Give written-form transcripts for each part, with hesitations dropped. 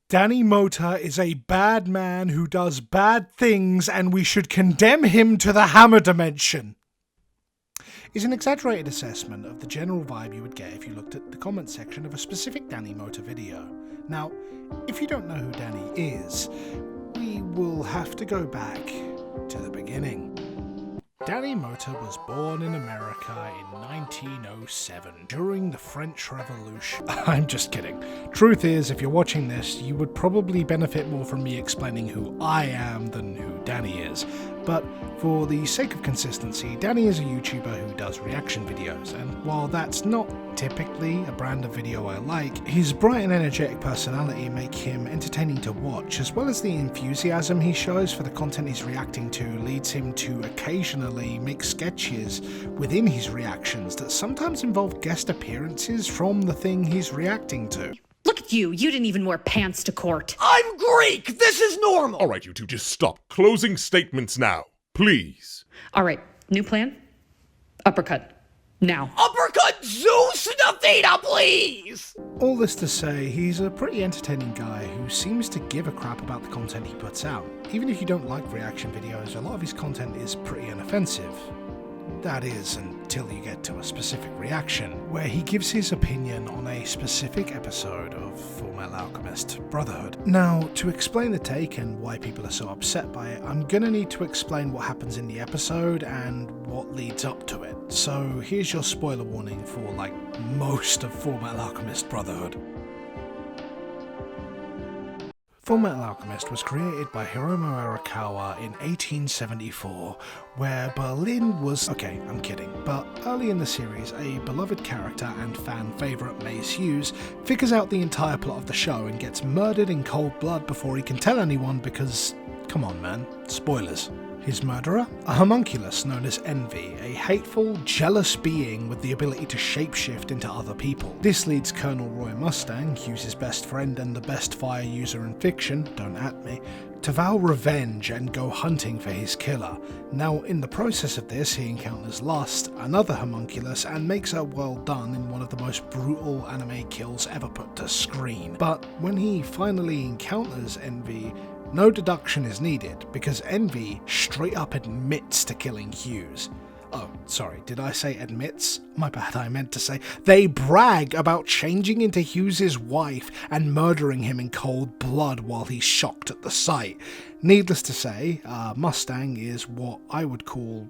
Danny Motta is a bad man who does bad things, and we should condemn him to the Hammer Dimension. Is an exaggerated assessment of the general vibe you would get if you looked at the comment section of a specific Danny Motta video. Now, if you don't know who Danny is, we will have to go back to the beginning. Danny Motta was born in America in 1907, during the French Revolution. I'm just kidding. Truth is, if you're watching this, you would probably benefit more from me explaining who I am than who Danny is. But for the sake of consistency, Danny is a YouTuber who does reaction videos, and while that's not typically a brand of video I like, his bright and energetic personality make him entertaining to watch, as well as the enthusiasm he shows for the content he's reacting to leads him to occasionally make sketches within his reactions that sometimes involve guest appearances from the thing he's reacting to. Look at you, you didn't even wear pants to court. I'm Greek! This is normal! Alright, you two, just stop. Closing statements now. Please. Alright, new plan? Uppercut. Now. Uppercut Zeus Athena, please! All this to say, he's a pretty entertaining guy who seems to give a crap about the content he puts out. Even if you don't like reaction videos, a lot of his content is pretty inoffensive. That is, until you get to a specific reaction, where he gives his opinion on a specific episode of Full Metal Alchemist Brotherhood. Now, to explain the take and why people are so upset by it, I'm gonna need to explain what happens in the episode and what leads up to it. So here's your spoiler warning for, like, most of Full Metal Alchemist Brotherhood. Full Metal Alchemist was created by Hiromu Arakawa in 1874, where Berlin was... Okay, I'm kidding, but early in the series, a beloved character and fan favourite, Mace Hughes, figures out the entire plot of the show and gets murdered in cold blood before he can tell anyone because... come on man, spoilers. His murderer? A homunculus known as Envy, a hateful, jealous being with the ability to shapeshift into other people. This leads Colonel Roy Mustang, Hughes' best friend and the best fire user in fiction, don't at me, to vow revenge and go hunting for his killer. Now, in the process of this, he encounters Lust, another homunculus, and makes her well done in one of the most brutal anime kills ever put to screen. But when he finally encounters Envy, no deduction is needed, because Envy straight up admits to killing Hughes. Oh, sorry, did I say admits? My bad, I meant to say they brag about changing into Hughes' wife and murdering him in cold blood while he's shocked at the sight. Needless to say, Mustang is what I would call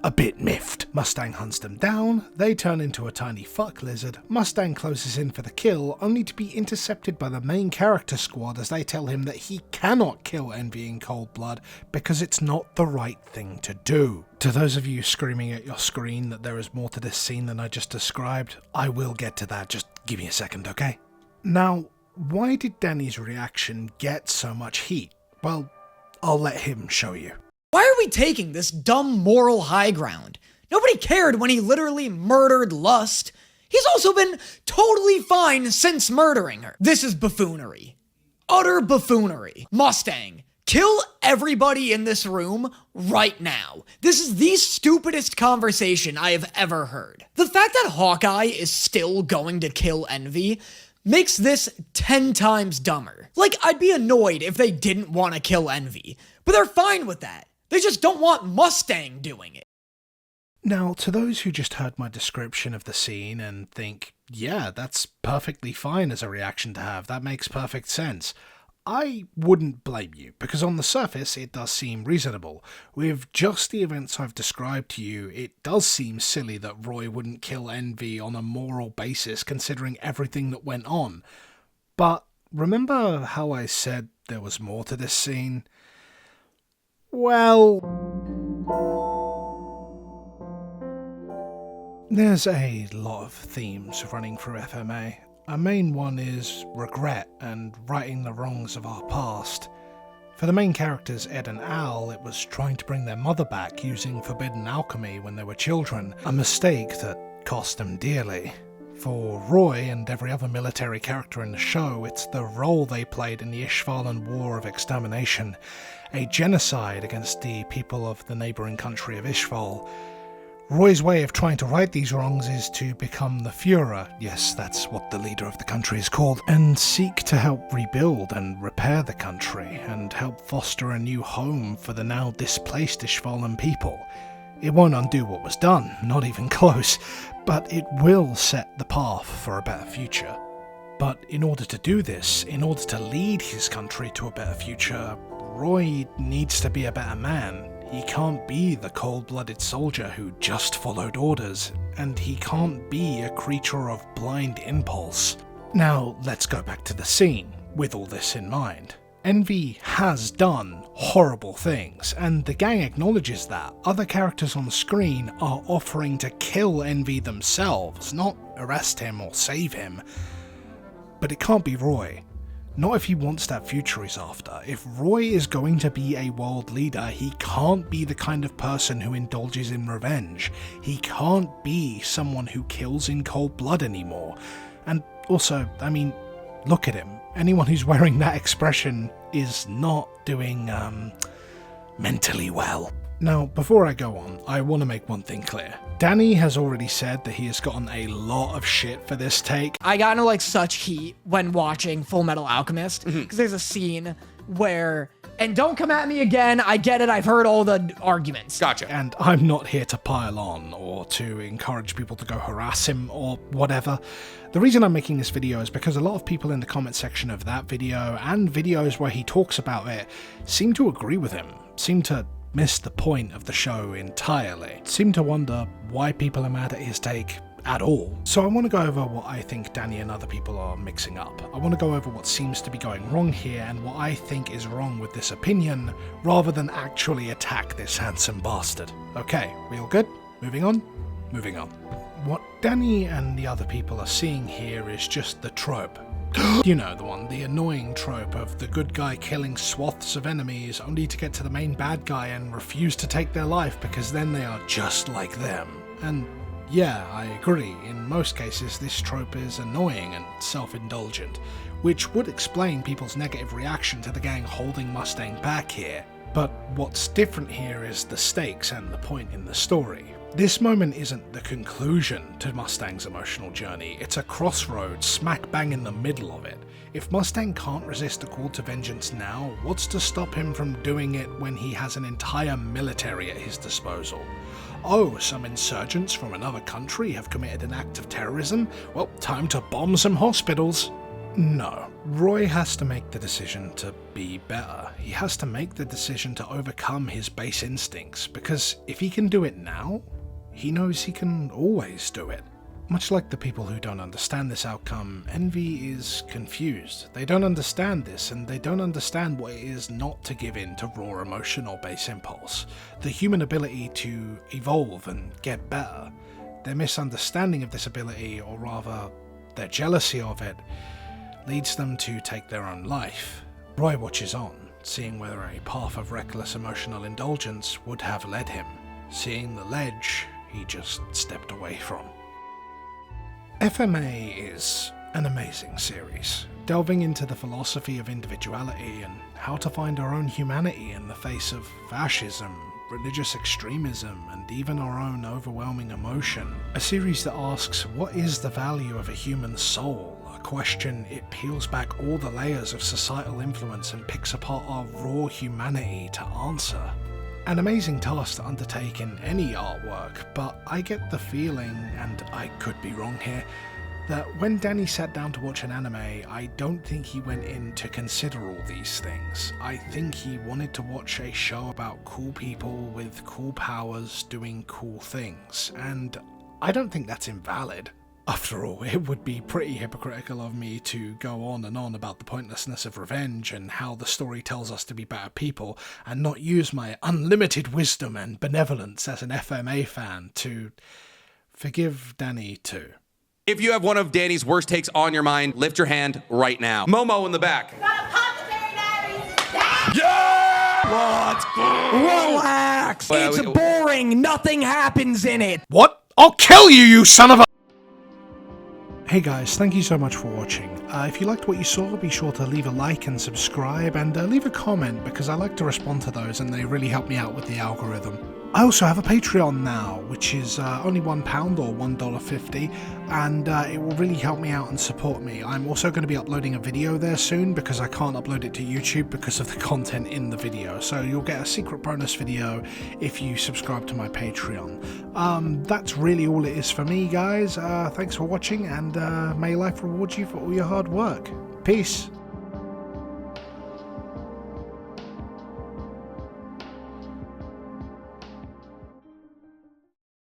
a bit miffed. Mustang hunts them down, they turn into a tiny fuck lizard, Mustang closes in for the kill, only to be intercepted by the main character squad as they tell him that he cannot kill Envy in cold blood because it's not the right thing to do. To those of you screaming at your screen that there is more to this scene than I just described, I will get to that, just give me a second, okay? Now, why did Danny's reaction get so much heat? Well, I'll let him show you. Why are we taking this dumb moral high ground? Nobody cared when he literally murdered Lust. He's also been totally fine since murdering her. This is buffoonery. Utter buffoonery. Mustang, kill everybody in this room right now. This is the stupidest conversation I have ever heard. The fact that Hawkeye is still going to kill Envy makes this 10 times dumber. Like, I'd be annoyed if they didn't want to kill Envy, but they're fine with that. They just don't want Mustang doing it. Now, to those who just heard my description of the scene and think, yeah, that's perfectly fine as a reaction to have, that makes perfect sense, I wouldn't blame you, because on the surface it does seem reasonable. With just the events I've described to you, it does seem silly that Roy wouldn't kill Envy on a moral basis considering everything that went on. But remember how I said there was more to this scene? Well, there's a lot of themes running through FMA. A main one is regret and righting the wrongs of our past. For the main characters Ed and Al, it was trying to bring their mother back using forbidden alchemy when they were children, a mistake that cost them dearly. For Roy and every other military character in the show, it's the role they played in the Ishvalan War of Extermination, a genocide against the people of the neighbouring country of Ishval. Roy's way of trying to right these wrongs is to become the Führer, yes, that's what the leader of the country is called, and seek to help rebuild and repair the country, and help foster a new home for the now displaced Ishvalan people. It won't undo what was done, not even close, but it will set the path for a better future. But in order to do this, in order to lead his country to a better future, Roy needs to be a better man. He can't be the cold-blooded soldier who just followed orders, and he can't be a creature of blind impulse. Now, let's go back to the scene, with all this in mind. Envy has done horrible things, and the gang acknowledges that. Other characters on screen are offering to kill Envy themselves, not arrest him or save him. But it can't be Roy. Not if he wants that future he's after. If Roy is going to be a world leader, he can't be the kind of person who indulges in revenge. He can't be someone who kills in cold blood anymore. And also, I mean, look at him. Anyone who's wearing that expression is not doing, mentally well. Now, before I go on, I want to make one thing clear. Danny has already said that he has gotten a lot of shit for this take. I got into like such heat when watching Full Metal Alchemist, because there's a scene where, and don't come at me again, I get it, I've heard all the arguments. Gotcha. And I'm not here to pile on or to encourage people to go harass him or whatever. The reason I'm making this video is because a lot of people in the comment section of that video and videos where he talks about it seem to agree with him, seem to miss the point of the show entirely, seem to wonder why people are mad at his take at all. So I want to go over what I think Danny and other people are mixing up. I want to go over what seems to be going wrong here and what I think is wrong with this opinion, rather than actually attack this handsome bastard. Okay, we all good? Moving on? Moving on. What Danny and the other people are seeing here is just the trope. You know the one, the annoying trope of the good guy killing swaths of enemies only to get to the main bad guy and refuse to take their life because then they are just like them. And yeah, I agree, in most cases this trope is annoying and self-indulgent, which would explain people's negative reaction to the gang holding Mustang back here. But what's different here is the stakes and the point in the story. This moment isn't the conclusion to Mustang's emotional journey, it's a crossroads smack bang in the middle of it. If Mustang can't resist a call to vengeance now, what's to stop him from doing it when he has an entire military at his disposal? Oh, some insurgents from another country have committed an act of terrorism? Well, time to bomb some hospitals. No, Roy has to make the decision to be better. He has to make the decision to overcome his base instincts, because if he can do it now, he knows he can always do it. Much like the people who don't understand this outcome, Envy is confused. They don't understand this, and they don't understand what it is not to give in to raw emotion or base impulse. The human ability to evolve and get better. Their misunderstanding of this ability, or rather, their jealousy of it, leads them to take their own life. Roy watches on, seeing whether a path of reckless emotional indulgence would have led him, seeing the ledge he just stepped away from. FMA is an amazing series, delving into the philosophy of individuality and how to find our own humanity in the face of fascism, religious extremism, and even our own overwhelming emotion. A series that asks, what is the value of a human soul? A question it peels back all the layers of societal influence and picks apart our raw humanity to answer. An amazing task to undertake in any artwork, but I get the feeling, and I could be wrong here, that when Danny sat down to watch an anime, I don't think he went in to consider all these things. I think he wanted to watch a show about cool people with cool powers doing cool things, and I don't think that's invalid. After all, it would be pretty hypocritical of me to go on and on about the pointlessness of revenge and how the story tells us to be better people, and not use my unlimited wisdom and benevolence as an FMA fan to forgive Danny too. If you have one of Danny's worst takes on your mind, lift your hand right now. Momo in the back. Yeah! Let's go! Relax! It's boring, nothing happens in it! What? I'll kill you, you son of a... Hey guys, thank you so much for watching. If you liked what you saw, be sure to leave a like and subscribe, and leave a comment, because I like to respond to those and they really help me out with the algorithm. I also have a Patreon now, which is only £1 or $1.50, and it will really help me out and support me. I'm also going to be uploading a video there soon because I can't upload it to YouTube because of the content in the video. So you'll get a secret bonus video if you subscribe to my Patreon. That's really all it is for me, guys. Thanks for watching, and may life reward you for all your hard work. Peace.